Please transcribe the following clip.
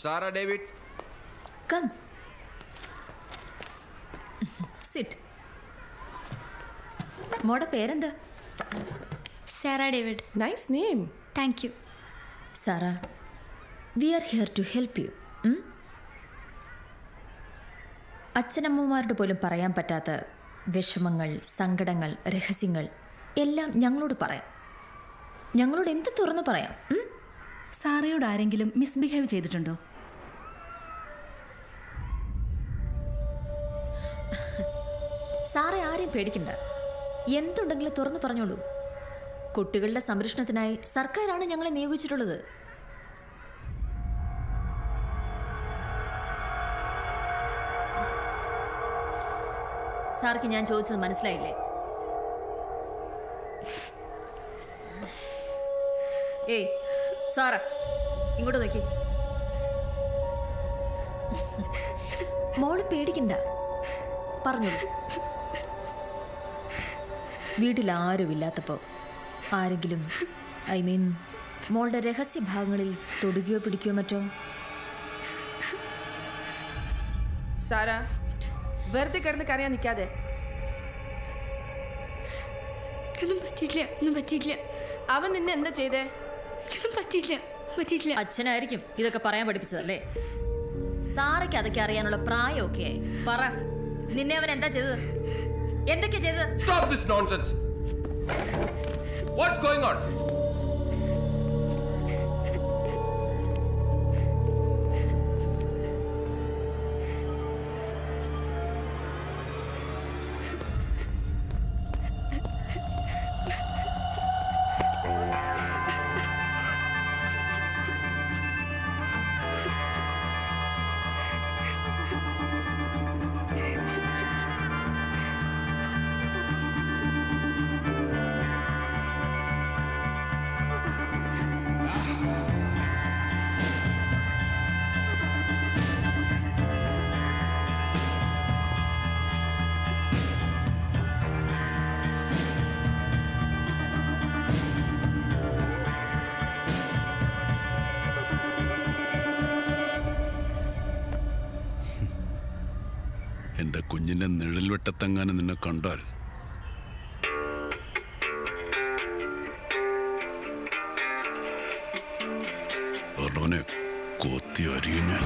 Sarah David. Come. Sit. മോടെ പേരെന്താ? Sarah David. Nice name. Thank you. Sarah, we are here to help you. അച്ഛനമ്മമാരുടെ പോലും പറയാൻ പറ്റാത്ത വിഷമങ്ങൾ, സങ്കടങ്ങൾ, രഹസ്യങ്ങൾ എല്ലാം ഞങ്ങളോട് പറയാം. ഞങ്ങളോട് എന്ത് തുറന്നു പറയാം. സാറയോട് ആരെങ്കിലും മിസ്ബിഹേവ് ചെയ്തിട്ടുണ്ടോ? സാറേ ആരെയും പേടിക്കണ്ട. എന്തുണ്ടെങ്കിലും തുറന്നു പറഞ്ഞോളൂ. കുട്ടികളുടെ സംരക്ഷണത്തിനായി സർക്കാരാണ് ഞങ്ങളെ നിയോഗിച്ചിട്ടുള്ളത്. സാർക്ക് ഞാൻ ചോദിച്ചത് മനസ്സിലായില്ലേ? ഏയ് സാറ, ഇങ്ങോട്ട് നോക്കി. മോള് പേടിക്കണ്ട, പറഞ്ഞോളൂ. വീട്ടിൽ ആരുമില്ലാത്തപ്പോൾ ആരെങ്കിലും മോളുടെ രഹസ്യഭാഗങ്ങളിൽ തൊടുകയോ പിടിക്കുകയോ മറ്റോ? സാര, വെറുതെ കിടന്ന് കരയാൻ നിൽക്കാതെ. ഒന്നും പറ്റിയില്ല. അവൻ നിന്നെ എന്താ ചെയ്തേ? ഒന്നും പറ്റിയില്ല. അച്ഛനായിരിക്കും ഇതൊക്കെ പറയാൻ പഠിപ്പിച്ചതല്ലേ? സാറയ്ക്ക് അതൊക്കെ അറിയാനുള്ള പ്രായമൊക്കെ ആയി. പറ, നിന്നെ അവൻ എന്താ ചെയ്തത്? എന്തൊക്കെയാ ചെയ്തത്? Stop this nonsense. What's going on? എന്റെ കുഞ്ഞിന്റെ നിഴൽ വെട്ടത്തെങ്ങാനും നിന്നെ കണ്ടാൽ കൊത്തി അരിഞ്ഞ്